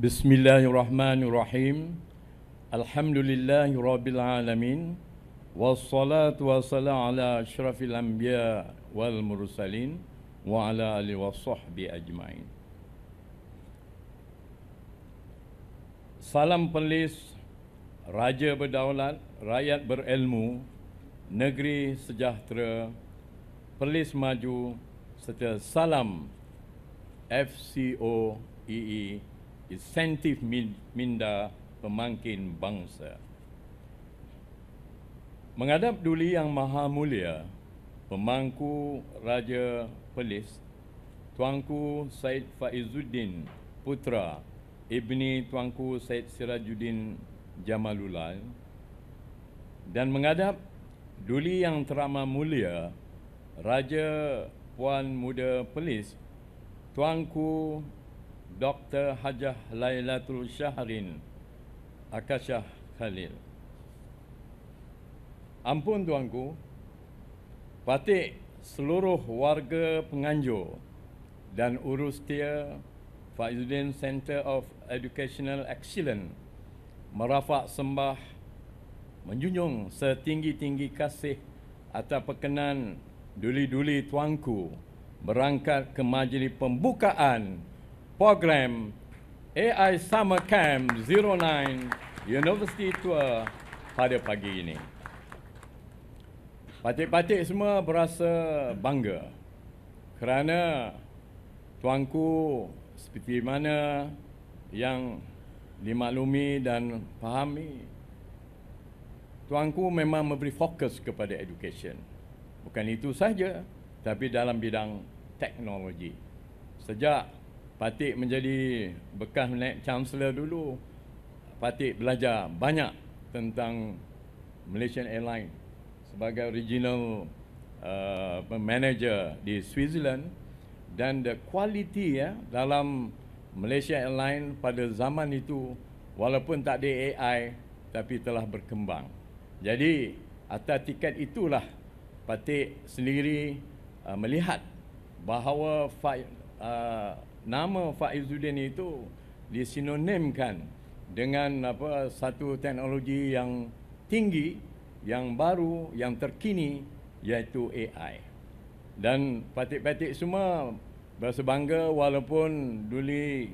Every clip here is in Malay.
Bismillahirrahmanirrahim. Alhamdulillahirabbil alamin. Wassalatu wassalamu ala asyrafil anbiya wal mursalin wa ala alihi washabbi ajmain. Salam Perlis, raja berdaulat, rakyat berilmu, negeri sejahtera, Perlis maju, serta salam FCOEE, insentif minda pemangkin bangsa. Menghadap Duli Yang Maha Mulia, Pemangku Raja Perlis, Tuanku Said Faizuddin Putra Ibni Tuanku Said Sirajuddin Jamalullah, dan menghadap Duli Yang Teramat Mulia, Raja Puan Muda Perlis, Tuanku Dr. Hajah Lailatul Syahrin Akashah Khalil. Ampun tuanku, patik seluruh warga Penganjur dan urustia Faizuddin Center of Educational Excellence merafak sembah menjunjung setinggi-tinggi kasih atas perkenan duli-duli tuanku berangkat ke majlis pembukaan program AI Summer Camp 09 University Tour pada pagi ini. Patik-patik semua berasa bangga kerana tuanku seperti mana yang dimaklumi dan fahami, tuanku memang memberi fokus kepada education. Bukan itu sahaja, tapi dalam bidang teknologi. Sejak Patik menjadi bekas naib chancellor dulu, Patik belajar banyak tentang Malaysian Airlines sebagai regional manager di Switzerland, dan the quality dalam Malaysia Airlines pada zaman itu walaupun tak ada AI tapi telah berkembang. Jadi atas tiket itulah Patik sendiri melihat bahawa nama Faizuddin itu disinonimkan dengan satu teknologi yang tinggi, yang baru, yang terkini, iaitu AI. Dan patik-patik semua berasa bangga walaupun Duli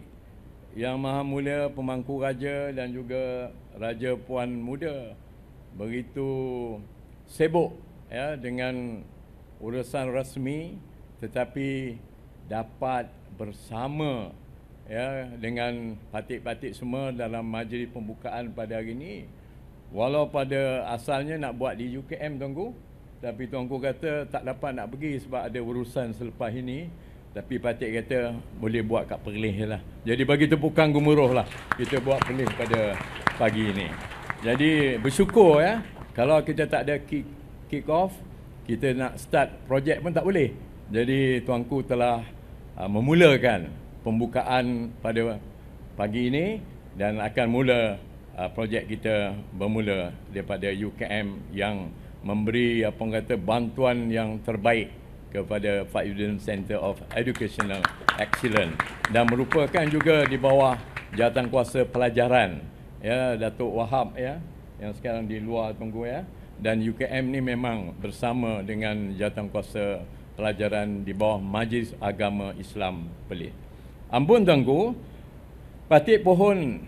Yang Maha Mulia Pemangku Raja dan juga Raja Puan Muda begitu sibuk dengan urusan rasmi, tetapi dapat bersama dengan patik-patik semua dalam majlis pembukaan pada hari ini. Walau pada asalnya nak buat di UKM tuanku, tapi tuanku kata tak dapat nak pergi sebab ada urusan selepas ini. Tapi Patik kata boleh buat kat Perlis lah. Jadi bagi tepukan gemuruh lah kita buat Perlis pada pagi ini. Jadi bersyukur kalau kita tak ada kick off, kita nak start projek pun tak boleh. Jadi tuanku telah memulakan pembukaan pada pagi ini dan akan mula projek kita bermula daripada UKM yang memberi bantuan yang terbaik kepada Faizuddin Center of Educational Excellence, dan merupakan juga di bawah Jawatankuasa Pelajaran Datuk Wahab yang sekarang di luar tunggu dan UKM ni memang bersama dengan Jawatankuasa Pelajaran di bawah Majlis Agama Islam Perlis. Ampun tuanku, Patik pohon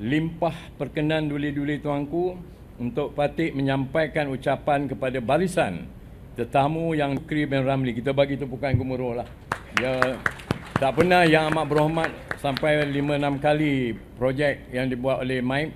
limpah perkenan duli-duli tuanku untuk Patik menyampaikan ucapan kepada barisan tetamu yang Kri bin Ramli. Kita bagi tepukan gemuruh lah. Dia tak pernah Yang Amat Berhormat sampai 5-6 kali projek yang dibuat oleh MAIP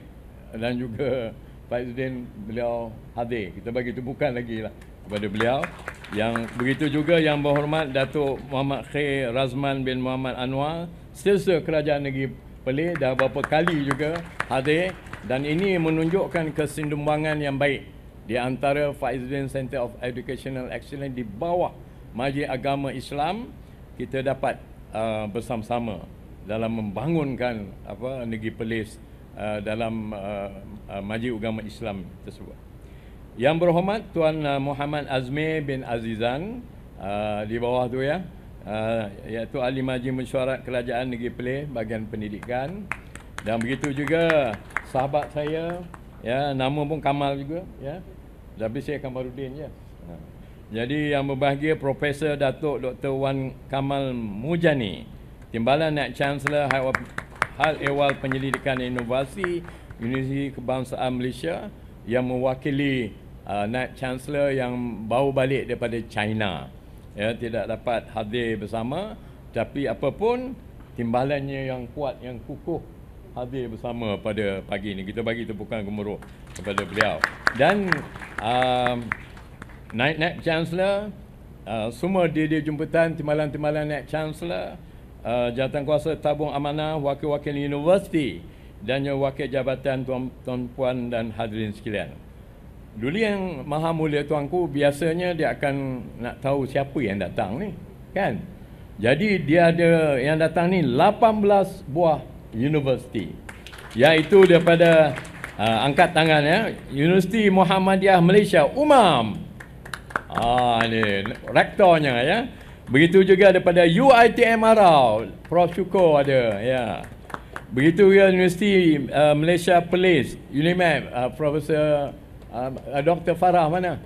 dan juga Faizuddin beliau hadir. Kita bagi tepukan lagi lah kepada beliau. Yang begitu juga Yang Berhormat Datuk Muhammad Khair Razman bin Muhammad Anwar, Setiausaha Kerajaan Negeri Perlis, dah beberapa kali juga hadir, dan ini menunjukkan kesindumbangan yang baik di antara Faizuddin Center of Educational Excellence di bawah Majlis Agama Islam. Kita dapat bersama-sama dalam membangunkan negeri Perlis dalam Majlis Agama Islam tersebut. Yang Berhormat Tuan Muhammad Azmi bin Azizan di bawah tu iaitu Ahli Majlis Mesyuarat Kerajaan Negeri Perlis bahagian pendidikan, Dan begitu juga sahabat saya, ya, nama pun Kamal juga, ya. Tapi saya Kamaruddin je. Jadi yang berbahagia Profesor Datuk Dr. Wan Kamal Mujani, Timbalan Naib Chancellor Hal Ehwal Penyelidikan Inovasi Universiti Kebangsaan Malaysia yang mewakili Naib Chancellor yang baru balik daripada China. Ya, tidak dapat hadir bersama, tapi apapun timbalannya yang kuat, yang kukuh hadir bersama pada pagi ini. Kita bagi tepukan gemuruh kepada beliau. Dan Naib Chancellor, semua dia jemputan timbalan-timbalan Naib Chancellor, Jawatankuasa Tabung Amanah, wakil-wakil universiti dan wakil jabatan tuan-puan dan hadirin sekalian. Dulu yang Maha Mulia Tuanku biasanya dia akan nak tahu siapa yang datang ni, kan? Jadi dia ada yang datang ni 18 buah universiti, iaitu daripada angkat tangan, ya, Universiti Muhammadiyah Malaysia UMAM. Ni rektornya, ya. Begitu juga daripada UiTM Arau, Prof Syukur ada, ya. Begitu juga Universiti Malaysia Police, UNIMAP, Profesor Dr. Farah mana?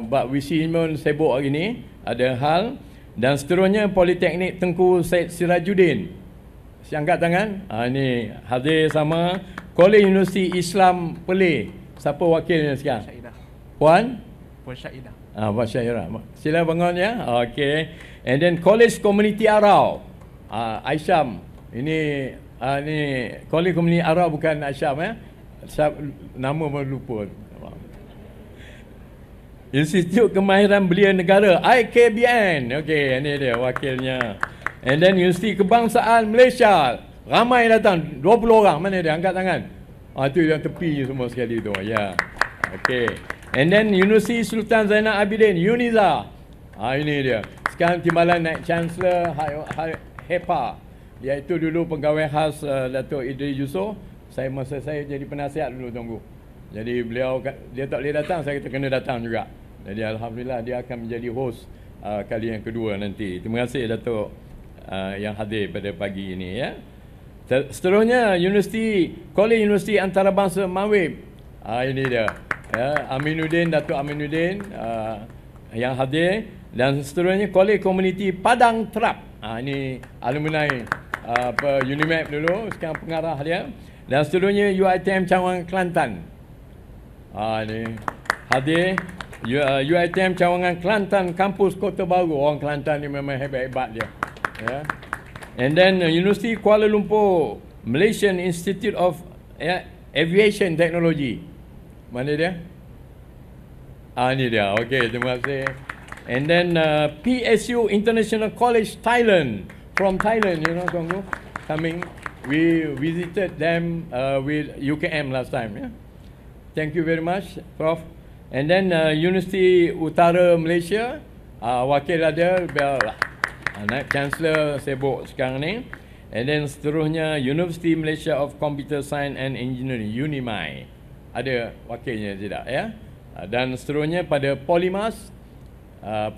Bak Wisi pun sibuk hari ni, ada hal. Dan seterusnya Politeknik Tengku Syed Sirajuddin. Angkat tangan. Ni hadir sama Kolej Universiti Islam Perlis. Siapa wakilnya sekarang? Syaidah. Puan? Puan Syaidah. Puan Syaidah. Sila bangun, ya. Okey. And then Kolej Komuniti Arau. Aisyam. Ini ni Kolej Komuniti Arau bukan Aisyam, ya. Nama pun lupa. Institut Kemahiran Belia Negara IKBN. Okey, ini dia wakilnya. And then Universiti Kebangsaan Malaysia. Ramai datang, 20 orang. Mana dia? Angkat tangan. Itu yang tepi semua sekali tu. Ya. Okey. And then Universiti Sultan Zainal Abidin, UNIZA. Ini dia. Sekarang timbalan Naib Chancellor HEPA, iaitu dulu pegawai khas Datuk Idris Yusof. Masa saya jadi penasihat dulu, tunggu. Jadi beliau, dia tak boleh datang, saya kata kena datang juga. Jadi alhamdulillah dia akan menjadi host kali yang kedua nanti. Terima kasih Datuk yang hadir pada pagi ini, ya. Seterusnya Kolej Universiti Antarabangsa Mawib. Ini dia, ya, Aminuddin, Datuk Aminuddin yang hadir. Dan seterusnya Kolej Komuniti Padang Terap. Ini alumni UNIMAP dulu, sekarang pengarah dia. Dan seterusnya UiTM Cawangan Kelantan. Ni hadir UiTM Cawangan Kelantan, kampus Kota Baru. Orang Kelantan ni memang hebat-hebat dia, ya. And then Universiti Kuala Lumpur Malaysian Institute of Aviation Technology. Mana dia? Ni dia. Okey, terima kasih. And then PSU International College Thailand, from Thailand, you know, tunggu, coming. We visited them with UKM last time, yeah. Thank you very much, Prof. And then Universiti Utara Malaysia, wakil ada, Naib Chancellor sibuk sekarang ni. And then seterusnya Universiti Malaysia of Computer Science and Engineering, UNIMAI. Ada wakilnya tidak, ya. Dan seterusnya pada Polimas,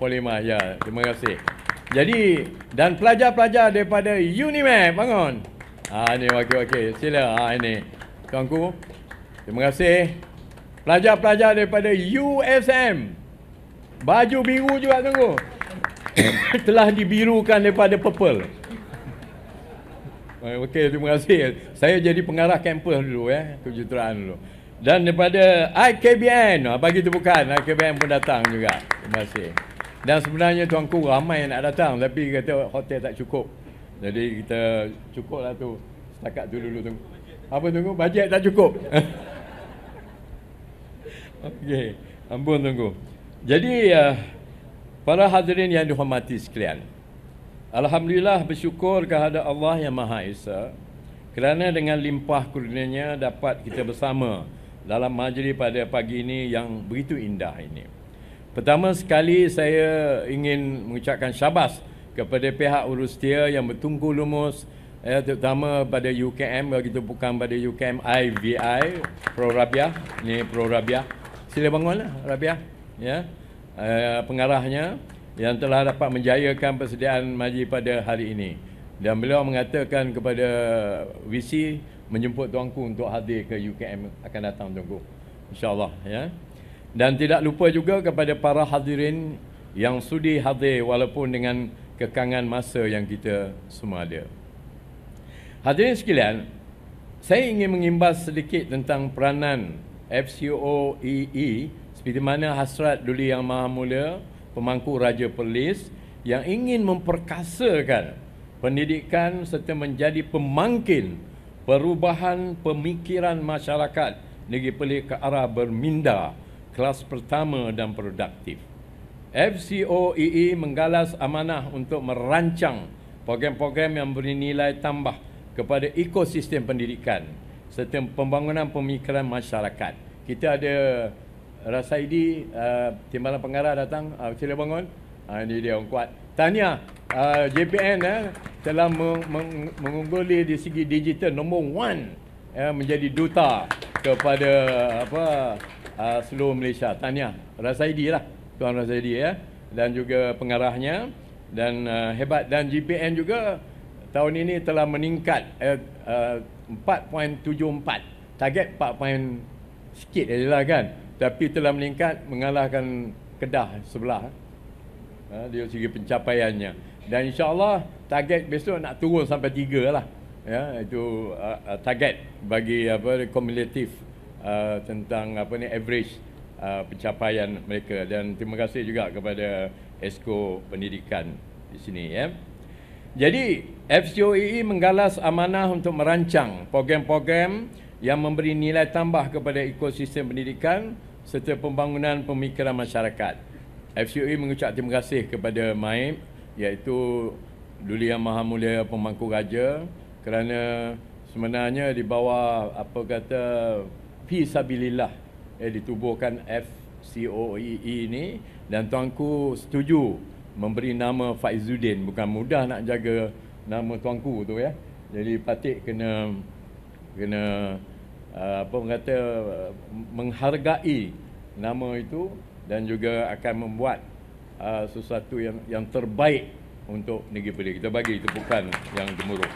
Polimas, ya, terima kasih. Jadi, dan pelajar-pelajar daripada UNIMAP, bangun. Ini wakil-wakil, sila. Ini tuanku, terima kasih. Pelajar-pelajar daripada USM, baju biru juga, tunggu. Telah dibirukan daripada purple. Okey, terima kasih. Saya jadi pengarah kampus dulu, ya, kejuruteraan dulu. Dan daripada IKBN, bagi tepukan, IKBN pun datang juga. Terima kasih. Dan sebenarnya tuanku ramai yang nak datang, tapi kata hotel tak cukup. Jadi kita cukuplah tu. Setakat tu dulu, tunggu. Apa tunggu? Bajet tak cukup. Okey, ampun tunggu. Jadi para hadirin yang dihormati sekalian, alhamdulillah bersyukur kehadrat Allah yang Maha Esa kerana dengan limpah kurnianya dapat kita bersama dalam majlis pada pagi ini yang begitu indah ini. Pertama sekali saya ingin mengucapkan syabas kepada pihak Urustia yang bertunggu lumus, terutama pada UKM, bagi tepukan pada UKM IVI, Pro Rabiah. Ini Pro Rabiah. Sila bangunlah Rabiah, ya. Pengarahnya yang telah dapat menjayakan persediaan majlis pada hari ini. Dan beliau mengatakan kepada VC menjemput tuanku untuk hadir ke UKM akan datang tuanku, insya-Allah ya. Dan tidak lupa juga kepada para hadirin yang sudi hadir walaupun dengan kekangan masa yang kita semua ada. Hadirin sekalian, saya ingin mengimbas sedikit tentang peranan FCOEE seperti mana hasrat Duli Yang Maha Mulia Pemangku Raja Perlis yang ingin memperkasakan pendidikan serta menjadi pemangkin perubahan pemikiran masyarakat negeri Perlis ke arah berminda, kelas pertama dan produktif. FCOEE menggalas amanah untuk merancang program-program yang beri nilai tambah kepada ekosistem pendidikan serta pembangunan pemikiran masyarakat. Kita ada Rasaidi, Timbalan Pengarah datang, sila bangun. Ini dia orang kuat. Tahniah, JPN telah mengungguli di segi digital nombor 1 menjadi duta kepada seluruh Malaysia. Tahniah Rasaidi lah, Tuan Rasaidi ya, dan juga pengarahnya, dan hebat. Dan JPN juga tahun ini telah meningkat 4.74, target 4 sikit aja lah kan, tapi telah meningkat mengalahkan Kedah sebelah dari segi pencapaiannya. Dan insya-Allah target besok nak turun sampai 3 lah ya, itu target bagi kumulatif tentang average pencapaian mereka. Dan terima kasih juga kepada Esko Pendidikan di sini ya. Jadi FCOEE menggalas amanah untuk merancang program-program yang memberi nilai tambah kepada ekosistem pendidikan serta pembangunan pemikiran masyarakat. FCOEE mengucap terima kasih kepada MAIP, iaitu Duli Yang Maha Mulia Pemangku Raja, kerana sebenarnya di bawah Fisabilillah ditubuhkan FCOEE ini, dan tuanku setuju memberi nama Faizuddin. Bukan mudah nak jaga nama tuanku tu ya. Jadi patut kena menghargai nama itu dan juga akan membuat sesuatu yang terbaik untuk negeri Perlis. Kita bagi tepukan yang gemuruh.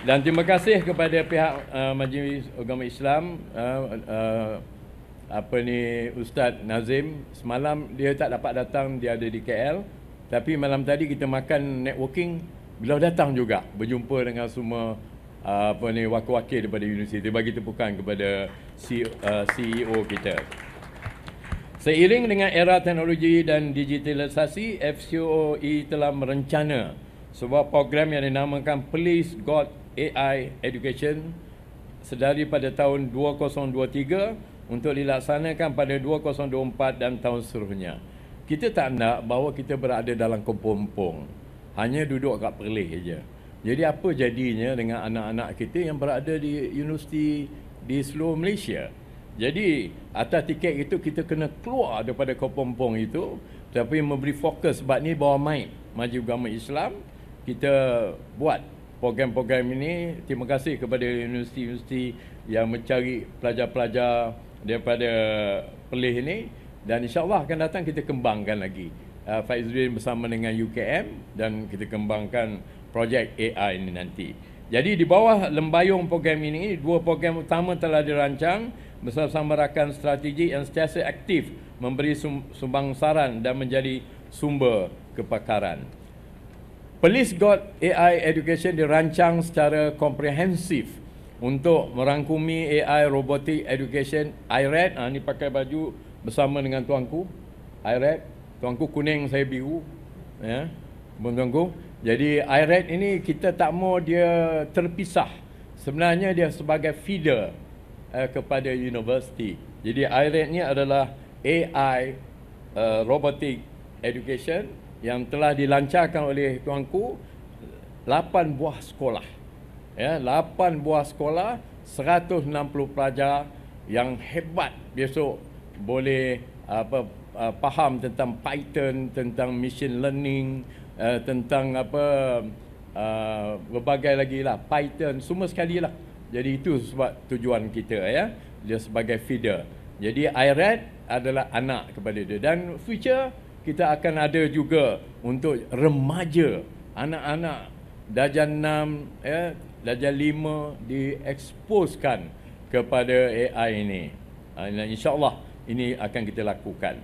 Dan terima kasih kepada pihak Majlis Agama Islam, Ustaz Nazim. Semalam dia tak dapat datang, dia ada di KL. Tapi malam tadi kita makan networking, beliau datang juga berjumpa dengan semua wakil-wakil daripada universiti. Bagi tepukan kepada CEO kita. Seiring dengan era teknologi dan digitalisasi, FCOE telah merencana sebuah program yang dinamakan Perlis Got AI Education sedari pada tahun 2023 untuk dilaksanakan pada 2024 dan tahun seterusnya. Kita tak nak bahawa kita berada dalam kampung, hanya duduk kat Perlis saja. Jadi apa jadinya dengan anak-anak kita yang berada di universiti di seluruh Malaysia? Jadi atas tiket itu kita kena keluar daripada kampung itu, tapi memberi fokus. Sebab ni bawah Majlis Agama Islam kita buat program-program ini. Terima kasih kepada universiti-universiti yang mencari pelajar-pelajar daripada Perlis ini, dan insya-Allah akan datang kita kembangkan lagi. Faizuddin bersama dengan UKM, dan kita kembangkan projek AI ini nanti. Jadi di bawah lembayung program ini, 2 program utama telah dirancang bersama rakan strategi yang sentiasa aktif memberi sumbang saran dan menjadi sumber kepakaran. Perlis Got AI Education dirancang secara komprehensif untuk merangkumi AI Robotic Education, IRED. Ini pakai baju bersama dengan tuanku, IRED. Tuanku kuning, saya biru. Ya, tuanku. Jadi IRED ini kita tak mau dia terpisah. Sebenarnya dia sebagai feeder kepada universiti. Jadi IRED ni adalah AI Robotic Education yang telah dilancarkan oleh tuanku 8 buah sekolah. Ya, 8 buah sekolah, 160 pelajar yang hebat besok boleh faham tentang Python, tentang machine learning, tentang berbagai lagi lah, Python, semua sekali lah. Jadi itu sebab tujuan kita ya, dia sebagai feeder. Jadi IRED adalah anak kepada dia, dan future kita akan ada juga untuk remaja, anak-anak darjah 6 ya, darjah 5 dieksposkan kepada AI ini. InsyaAllah ini akan kita lakukan.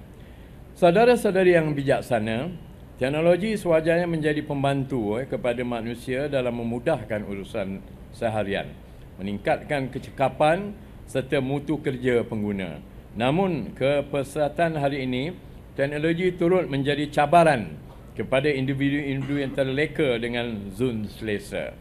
Saudara-saudari yang bijaksana, teknologi sewajarnya menjadi pembantu kepada manusia dalam memudahkan urusan seharian, meningkatkan kecekapan serta mutu kerja pengguna. Namun, kepesatan hari ini, teknologi turut menjadi cabaran kepada individu-individu yang terleka dengan zon selesa.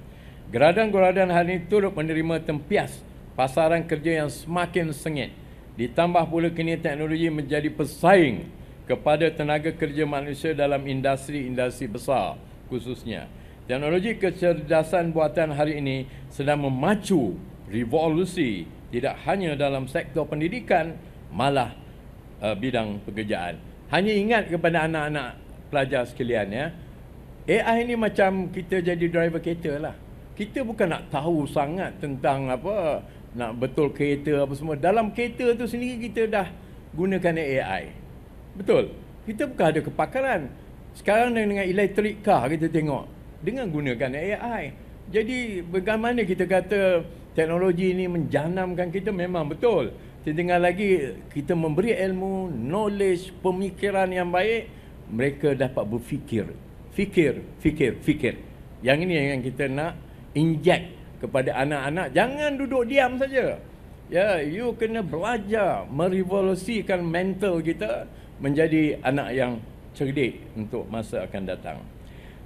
Geradan-geradan hari ini turut menerima tempias pasaran kerja yang semakin sengit. Ditambah pula kini teknologi menjadi pesaing kepada tenaga kerja manusia dalam industri-industri besar khususnya. Teknologi kecerdasan buatan hari ini sedang memacu revolusi tidak hanya dalam sektor pendidikan, malah bidang pekerjaan. Hanya ingat kepada anak-anak pelajar sekalian ya, AI ini macam kita jadi driver kereta lah. Kita bukan nak tahu sangat tentang apa, nak betul kereta apa semua. Dalam kereta tu sendiri kita dah gunakan AI. Betul? Kita bukan ada kepakaran. Sekarang dengan electric car kita tengok, dengan gunakan AI. Jadi bagaimana kita kata teknologi ini menjanamkan kita, memang betul. Tinggal lagi kita memberi ilmu, knowledge, pemikiran yang baik, mereka dapat berfikir. Fikir. Yang ini yang kita nak inject kepada anak-anak. Jangan duduk diam saja. Ya, you kena belajar merevolusikan mental kita menjadi anak yang cerdik untuk masa akan datang.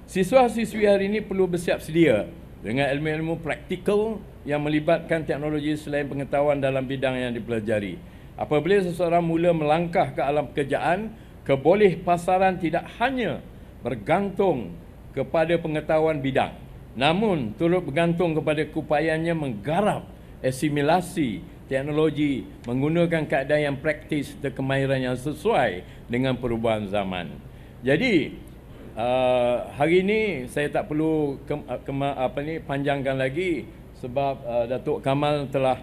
Siswa-siswi hari ini perlu bersiap sedia dengan ilmu-ilmu praktikal yang melibatkan teknologi selain pengetahuan dalam bidang yang dipelajari. Apabila seseorang mula melangkah ke alam pekerjaan, keboleh pasaran tidak hanya bergantung kepada pengetahuan bidang, namun turut bergantung kepada keupayanya menggarap asimilasi teknologi menggunakan keadaan yang praktis dan kemahiran yang sesuai dengan perubahan zaman. Jadi hari ini saya tak perlu panjangkan lagi sebab Datuk Kamal telah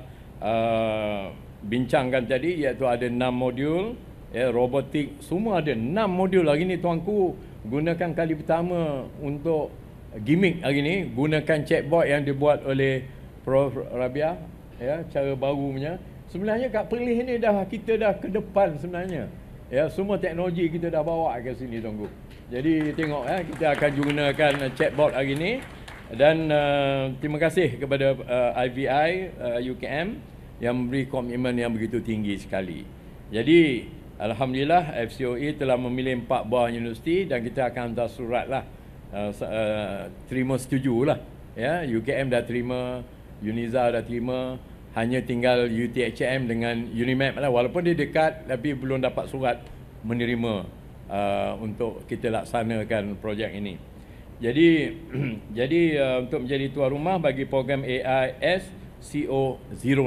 bincangkan tadi, iaitu ada 6 modul robotik, semua ada 6 modul. Hari ini tuanku gunakan kali pertama untuk gimmick hari ini, gunakan chatbot yang dibuat oleh Prof Rabia, ya, cara baru punya. Sebenarnya kat Perlis ni kita dah ke depan sebenarnya. Ya, semua teknologi kita dah bawa ke sini tuanku. Jadi tengok kita akan gunakan chatbot hari ini, dan terima kasih kepada IVI UKM yang memberi komitmen yang begitu tinggi sekali. Jadi alhamdulillah FCOE telah memilih 4 buah universiti dan kita akan hantar surat lah, terima setuju lah. Ya, UKM dah terima, Uniza dah terima, hanya tinggal UTHM dengan Unimap lah. Walaupun dia dekat tapi belum dapat surat menerima untuk kita laksanakan projek ini. Jadi untuk menjadi tuan rumah bagi program AIS CO09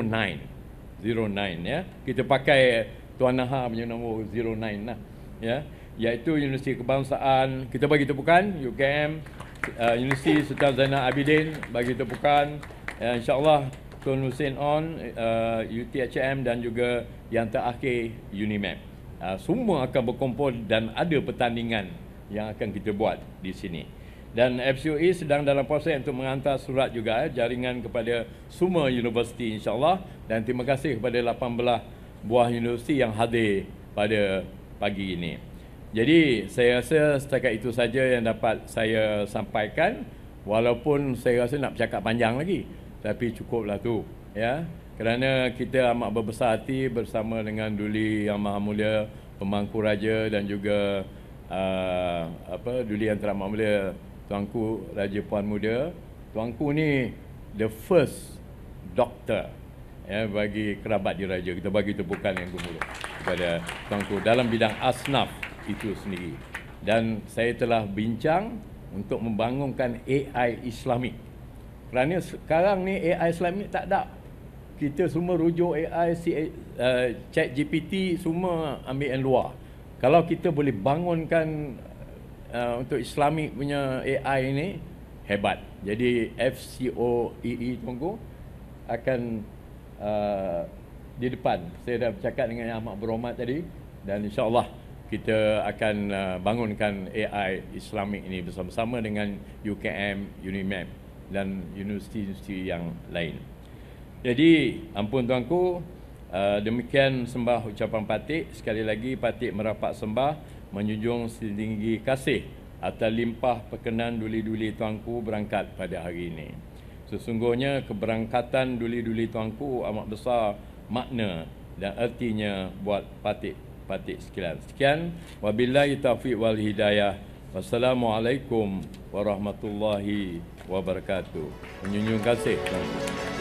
ya, kita pakai Tuan Naha punya nombor 09 lah ya, iaitu Universiti Kebangsaan. Kita bagi tepukan UKM, Universiti Sultan Zainal Abidin bagi tepukan, insyaAllah Tun Hussein On, UTHM dan juga yang terakhir Unimap. Semua akan berkumpul dan ada pertandingan yang akan kita buat di sini. Dan FCOE sedang dalam proses untuk menghantar surat juga jaringan kepada semua universiti insyaAllah. Dan terima kasih kepada 18 buah universiti yang hadir pada pagi ini. Jadi saya rasa setakat itu saja yang dapat saya sampaikan. Walaupun saya rasa nak bercakap panjang lagi, tapi cukuplah tu ya. Kerana kita amat berbesar hati bersama dengan Duli Yang Maha Mulia Pemangku Raja dan juga Duli Yang Teramat Mulia Tuanku Raja Puan Muda. Tuanku ni the first doctor ya bagi kerabat diraja. Kita bagi tepukan yang gemuruh kepada tuanku dalam bidang asnaf itu sendiri. Dan saya telah bincang untuk membangunkan AI Islamik. Kerana sekarang ni AI Islamik tak ada. Kita semua rujuk AI, ChatGPT semua ambil yang luar. Kalau kita boleh bangunkan untuk Islamik punya AI ini, hebat. Jadi FCOEE tuanku akan di depan. Saya dah bercakap dengan Yang Amat Berhormat tadi, dan insyaAllah kita akan bangunkan AI Islamik ini bersama-sama dengan UKM, Unimap dan universiti-universiti yang lain. Jadi, ampun tuanku, demikian sembah ucapan Patik. Sekali lagi Patik merapat sembah menjunjung setinggi kasih atas limpah perkenan duli-duli tuanku berangkat pada hari ini. Sesungguhnya keberangkatan duli-duli tuanku amat besar makna dan artinya buat Patik sekalian. Sekian, wabillahi taufiq wal hidayah. Wassalamualaikum warahmatullahi wabarakatuh. Menjunjung kasih tuanku.